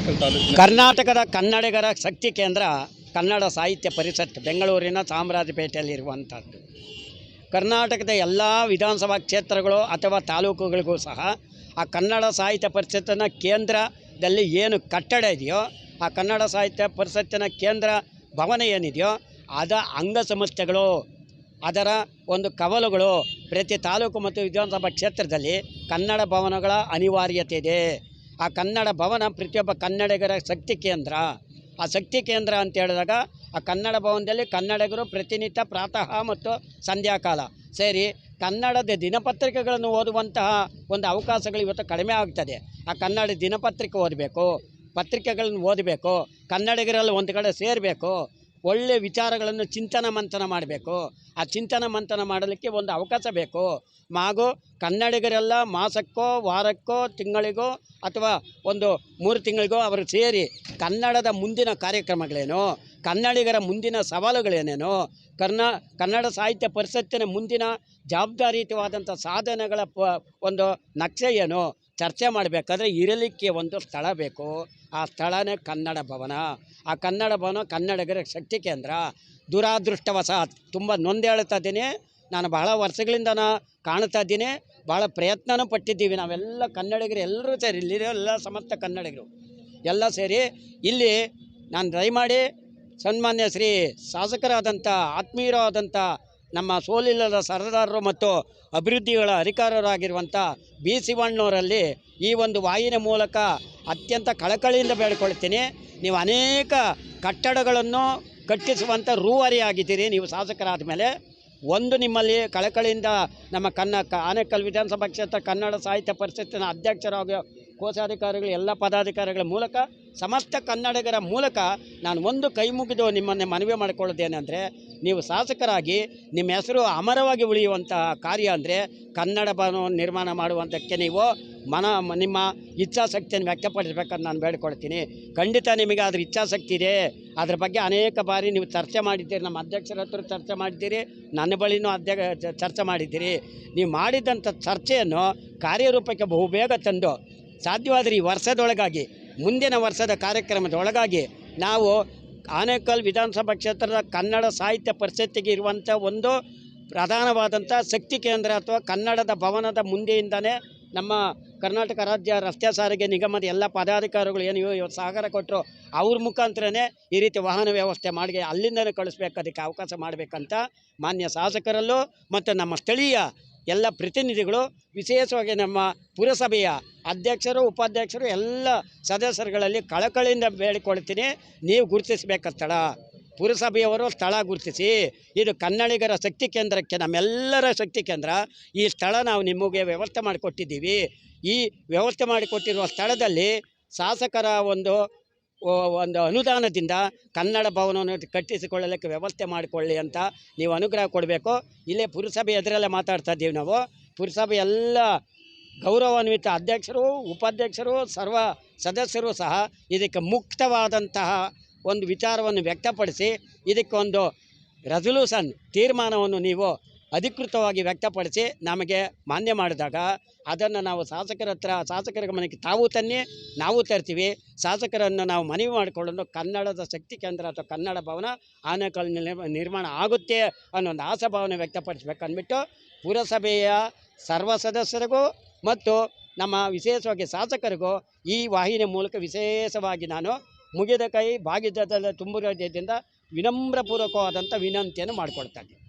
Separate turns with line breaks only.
ಆನೇಕಲ್ ತಾಲೂಕಿನ
ಕರ್ನಾಟಕದ ಕನ್ನಡಿಗರ ಶಕ್ತಿ ಕೇಂದ್ರ ಕನ್ನಡ ಸಾಹಿತ್ಯ ಪರಿಷತ್ ಬೆಂಗಳೂರಿನ ಚಾಮರಾಜಪೇಟೆಯಲ್ಲಿರುವಂಥದ್ದು. ಕರ್ನಾಟಕದ ಎಲ್ಲ ವಿಧಾನಸಭಾ ಕ್ಷೇತ್ರಗಳು ಅಥವಾ ತಾಲೂಕುಗಳಿಗೂ ಸಹ ಆ ಕನ್ನಡ ಸಾಹಿತ್ಯ ಪರಿಷತ್ತಿನ ಕೇಂದ್ರದಲ್ಲಿ ಏನು ಕಟ್ಟಡ ಇದೆಯೋ, ಆ ಕನ್ನಡ ಸಾಹಿತ್ಯ ಪರಿಷತ್ತಿನ ಕೇಂದ್ರ ಭವನ ಏನಿದೆಯೋ ಅದ ಅಂಗಸಂಸ್ಥೆಗಳು, ಅದರ ಒಂದು ಕವಲುಗಳು ಪ್ರತಿ ತಾಲೂಕು ಮತ್ತು ವಿಧಾನಸಭಾ ಕ್ಷೇತ್ರದಲ್ಲಿ ಕನ್ನಡ ಭವನಗಳ ಅನಿವಾರ್ಯತೆ ಇದೆ. ಆ ಕನ್ನಡ ಭವನ ಪ್ರತಿಯೊಬ್ಬ ಕನ್ನಡಿಗರ ಶಕ್ತಿ ಕೇಂದ್ರ. ಆ ಶಕ್ತಿ ಕೇಂದ್ರ ಅಂತ ಹೇಳಿದಾಗ ಆ ಕನ್ನಡ ಭವನದಲ್ಲಿ ಕನ್ನಡಿಗರು ಪ್ರತಿನಿತ್ಯ ಪ್ರಾತಃ ಮತ್ತು ಸಂಧ್ಯಾಕಾಲ ಸೇರಿ ಕನ್ನಡದ ದಿನಪತ್ರಿಕೆಗಳನ್ನು ಓದುವಂತಹ ಒಂದು ಅವಕಾಶಗಳು ಇವತ್ತು ಕಡಿಮೆ ಆಗ್ತದೆ. ಆ ಕನ್ನಡ ದಿನಪತ್ರಿಕೆ ಓದಬೇಕು, ಪತ್ರಿಕೆಗಳನ್ನು ಓದಬೇಕು, ಕನ್ನಡಿಗರಲ್ಲಿ ಒಂದು ಕಡೆ ಸೇರಬೇಕು, ಒಳ್ಳೆಯ ವಿಚಾರಗಳನ್ನು ಚಿಂತನ ಮಂಥನ ಮಾಡಬೇಕು. ಆ ಚಿಂತನ ಮಂಥನ ಮಾಡಲಿಕ್ಕೆ ಒಂದು ಅವಕಾಶ ಬೇಕು. ಹಾಗೂ ಕನ್ನಡಿಗರೆಲ್ಲ ಮಾಸಕ್ಕೋ ವಾರಕ್ಕೋ ತಿಂಗಳಿಗೋ ಅಥವಾ ಒಂದು 3 ತಿಂಗಳಿಗೋ ಅವರು ಸೇರಿ ಕನ್ನಡದ ಮುಂದಿನ ಕಾರ್ಯಕ್ರಮಗಳೇನು, ಕನ್ನಡಿಗರ ಮುಂದಿನ ಸವಾಲುಗಳೇನೇನು, ಕನ್ನಡ ಸಾಹಿತ್ಯ ಪರಿಷತ್ತಿನ ಮುಂದಿನ ಜವಾಬ್ದಾರಿಯುತವಾದಂಥ ಸಾಧನೆಗಳ ಒಂದು ನಕ್ಷೆ ಏನು ಚರ್ಚೆ ಮಾಡಬೇಕಾದ್ರೆ ಇರಲಿಕ್ಕೆ ಒಂದು ಸ್ಥಳ ಬೇಕು. ಆ ಸ್ಥಳನೇ ಕನ್ನಡ ಭವನ. ಆ ಕನ್ನಡ ಭವನ ಕನ್ನಡಿಗರ ಶಕ್ತಿ ಕೇಂದ್ರ. ದುರಾದೃಷ್ಟವಶಾತ್ ತುಂಬ ನೊಂದು ಹೇಳ್ತಾ ಇದ್ದೀನಿ, ನಾನು ಬಹಳ ವರ್ಷಗಳಿಂದ ಕಾಣ್ತಾ ಇದ್ದೀನಿ, ಭಾಳ ಪ್ರಯತ್ನನೂ ಪಟ್ಟಿದ್ದೀವಿ ನಾವೆಲ್ಲ ಕನ್ನಡಿಗರು ಎಲ್ಲರೂ ಸೇರಿ, ಇಲ್ಲಿರೋ ಎಲ್ಲ ಸಮಸ್ತ ಕನ್ನಡಿಗರು ಎಲ್ಲ ಸೇರಿ ಇಲ್ಲಿ ನಾನು ದಯಮಾಡಿ ಸನ್ಮಾನ್ಯ ಶ್ರೀ ಶಾಸಕರಾದಂಥ ಆತ್ಮೀಯರಾದಂಥ ನಮ್ಮ ಸೋಲಿಲ್ಲದ ಸರದಾರರು ಮತ್ತು ಅಭಿವೃದ್ಧಿಗಳ ಅಧಿಕಾರರಾಗಿರುವಂಥ ಬಿ ಶಿವಣ್ಣವರಲ್ಲಿ ಈ ಒಂದು ವಾಹಿನಿ ಮೂಲಕ ಅತ್ಯಂತ ಕಳಕಳಿಯಿಂದ ಬೇಡಿಕೊಳ್ತೀನಿ. ನೀವು ಅನೇಕ ಕಟ್ಟಡಗಳನ್ನು ಕಟ್ಟಿಸುವಂಥ ರೂವಾರಿಯಾಗಿದ್ದೀರಿ. ನೀವು ಶಾಸಕರಾದ ಮೇಲೆ ಒಂದು ನಿಮ್ಮಲ್ಲಿ ಕಳಕಳಿಯಿಂದ ನಮ್ಮ ಆನೇಕಲ್ ವಿಧಾನಸಭಾ ಕ್ಷೇತ್ರ ಕನ್ನಡ ಸಾಹಿತ್ಯ ಪರಿಷತ್ತಿನ ಅಧ್ಯಕ್ಷರಾಗಿ ಕೋಶಾಧಿಕಾರಿಗಳು ಎಲ್ಲ ಪದಾಧಿಕಾರಿಗಳ ಮೂಲಕ ಸಮಸ್ತ ಕನ್ನಡಿಗರ ಮೂಲಕ ನಾನು ಒಂದು ಕೈ ಮುಗಿದು ನಿಮ್ಮನ್ನೇ ಮನವಿ ಮಾಡಿಕೊಳ್ಳೋದೇನೆಂದರೆ, ನೀವು ಶಾಸಕರಾಗಿ ನಿಮ್ಮ ಹೆಸರು ಅಮರವಾಗಿ ಉಳಿಯುವಂಥ ಕಾರ್ಯ ಅಂದರೆ ಕನ್ನಡ ಭವನವನ್ನು ನಿರ್ಮಾಣ ಮಾಡುವಂಥಕ್ಕೆ ನೀವು ನಿಮ್ಮ ಇಚ್ಛಾಶಕ್ತಿಯನ್ನು ವ್ಯಕ್ತಪಡಿಸಬೇಕಂತ ನಾನು ಬೇಡಿಕೊಳ್ತೀನಿ. ಖಂಡಿತ ನಿಮಗೆ ಅದ್ರ ಇಚ್ಛಾಶಕ್ತಿ ಇದೆ. ಅದ್ರ ಬಗ್ಗೆ ಅನೇಕ ಬಾರಿ ನೀವು ಚರ್ಚೆ ಮಾಡಿದ್ದೀರಿ, ನಮ್ಮ ಅಧ್ಯಕ್ಷರ ಹತ್ರ ಚರ್ಚೆ ಮಾಡಿದ್ದೀರಿ, ನನ್ನ ಬಳಿನೂ ಚರ್ಚೆ ಮಾಡಿದ್ದೀರಿ. ನೀವು ಮಾಡಿದಂಥ ಚರ್ಚೆಯನ್ನು ಕಾರ್ಯರೂಪಕ್ಕೆ ಬಹುಬೇಗ ತಂದು ಸಾಧ್ಯವಾದರೆ ಈ ವರ್ಷದೊಳಗಾಗಿ ಮುಂದಿನ ವರ್ಷದ ಕಾರ್ಯಕ್ರಮದೊಳಗಾಗಿ ನಾವು ಆನೇಕಲ್ ವಿಧಾನಸಭಾ ಕ್ಷೇತ್ರದ ಕನ್ನಡ ಸಾಹಿತ್ಯ ಪರಿಷತ್ತಿಗೆ ಇರುವಂಥ ಒಂದು ಪ್ರಧಾನವಾದಂಥ ಶಕ್ತಿ ಕೇಂದ್ರ ಅಥವಾ ಕನ್ನಡದ ಭವನದ ಮುಂದೆಯಿಂದನೇ ನಮ್ಮ ಕರ್ನಾಟಕ ರಾಜ್ಯ ರಸ್ತೆ ಸಾರಿಗೆ ನಿಗಮದ ಎಲ್ಲ ಪದಾಧಿಕಾರಿಗಳು ಏನು ಇವತ್ತು ಸಹಕಾರ ಕೊಟ್ಟರು, ಅವ್ರ ಮುಖಾಂತರನೇ ಈ ರೀತಿ ವಾಹನ ವ್ಯವಸ್ಥೆ ಮಾಡಿ ಅಲ್ಲಿಂದಲೇ ಕಳಿಸ್ಬೇಕು, ಅದಕ್ಕೆ ಅವಕಾಶ ಮಾಡಬೇಕಂತ ಮಾನ್ಯ ಶಾಸಕರಲ್ಲೂ ಮತ್ತು ನಮ್ಮ ಸ್ಥಳೀಯ ಎಲ್ಲ ಪ್ರತಿನಿಧಿಗಳು, ವಿಶೇಷವಾಗಿ ನಮ್ಮ ಪುರಸಭೆಯ ಅಧ್ಯಕ್ಷರು ಉಪಾಧ್ಯಕ್ಷರು ಎಲ್ಲ ಸದಸ್ಯರುಗಳಲ್ಲಿ ಕಳಕಳಿಯಿಂದ ಬೇಡಿಕೊಳ್ತೀನಿ. ನೀವು ಗುರುತಿಸಬೇಕು ಸ್ಥಳ, ಪುರಸಭೆಯವರು ಸ್ಥಳ ಗುರುತಿಸಿ, ಇದು ಕನ್ನಡಿಗರ ಶಕ್ತಿ ಕೇಂದ್ರಕ್ಕೆ ನಮ್ಮೆಲ್ಲರ ಶಕ್ತಿ ಕೇಂದ್ರ. ಈ ಸ್ಥಳ ನಾವು ನಿಮಗೆ ವ್ಯವಸ್ಥೆ ಮಾಡಿಕೊಟ್ಟಿದ್ದೀವಿ. ಈ ವ್ಯವಸ್ಥೆ ಮಾಡಿಕೊಟ್ಟಿರುವ ಸ್ಥಳದಲ್ಲಿ ಶಾಸಕರ ಒಂದು ಅನುದಾನದಿಂದ ಕನ್ನಡ ಭವನವನ್ನು ಕಟ್ಟಿಸಿಕೊಳ್ಳಲಿಕ್ಕೆ ವ್ಯವಸ್ಥೆ ಮಾಡಿಕೊಳ್ಳಿ ಅಂತ ನೀವು ಅನುಗ್ರಹ ಕೊಡಬೇಕು. ಇಲ್ಲೇ ಪುರಸಭೆ ಎದುರಲ್ಲೇ ಮಾತಾಡ್ತಾ ಇದ್ದೀವಿ ನಾವು. ಪುರಸಭೆ ಎಲ್ಲ ಗೌರವಾನ್ವಿತ ಅಧ್ಯಕ್ಷರು ಉಪಾಧ್ಯಕ್ಷರು ಸರ್ವ ಸದಸ್ಯರು ಸಹ ಇದಕ್ಕೆ ಮುಕ್ತವಾದಂತಹ ಒಂದು ವಿಚಾರವನ್ನು ವ್ಯಕ್ತಪಡಿಸಿ ಇದಕ್ಕೊಂದು ರೆಸಲ್ಯೂಷನ್ ತೀರ್ಮಾನವನ್ನು ನೀವು ಅಧಿಕೃತವಾಗಿ ವ್ಯಕ್ತಪಡಿಸಿ ನಮಗೆ ಮಾನ್ಯ ಮಾಡಿದಾಗ ಅದನ್ನು ನಾವು ಶಾಸಕರ ಗಮನಕ್ಕೆ ತಾವು ತನ್ನಿ, ನಾವು ತರ್ತೀವಿ. ಶಾಸಕರನ್ನು ನಾವು ಮನವಿ ಮಾಡಿಕೊಳ್ಳಲು ಕನ್ನಡದ ಶಕ್ತಿ ಕೇಂದ್ರ ಅಥವಾ ಕನ್ನಡ ಭವನ ಆನೇಕಲ್ ನಿರ್ಮಾಣ ಆಗುತ್ತೆ ಅನ್ನೋ ಒಂದು ಆಶಾಭಾವನೆ ವ್ಯಕ್ತಪಡಿಸ್ಬೇಕು ಅಂದ್ಬಿಟ್ಟು ಪುರಸಭೆಯ ಸರ್ವ ಸದಸ್ಯರಿಗೂ ಮತ್ತು ನಮ್ಮ ವಿಶೇಷವಾಗಿ ಶಾಸಕರಿಗೂ ಈ ವಾಹಿನಿ ಮೂಲಕ ವಿಶೇಷವಾಗಿ ನಾನು ಮುಗಿದ ಕೈ ಭಾಗಿದದಲ್ಲಿ ತುಂಬುವುದರಿಂದ ವಿನಮ್ರಪೂರ್ವಕವಾದಂಥ ವಿನಂತಿಯನ್ನು ಮಾಡಿಕೊಳ್ತಾ ಇದ್ದೀನಿ.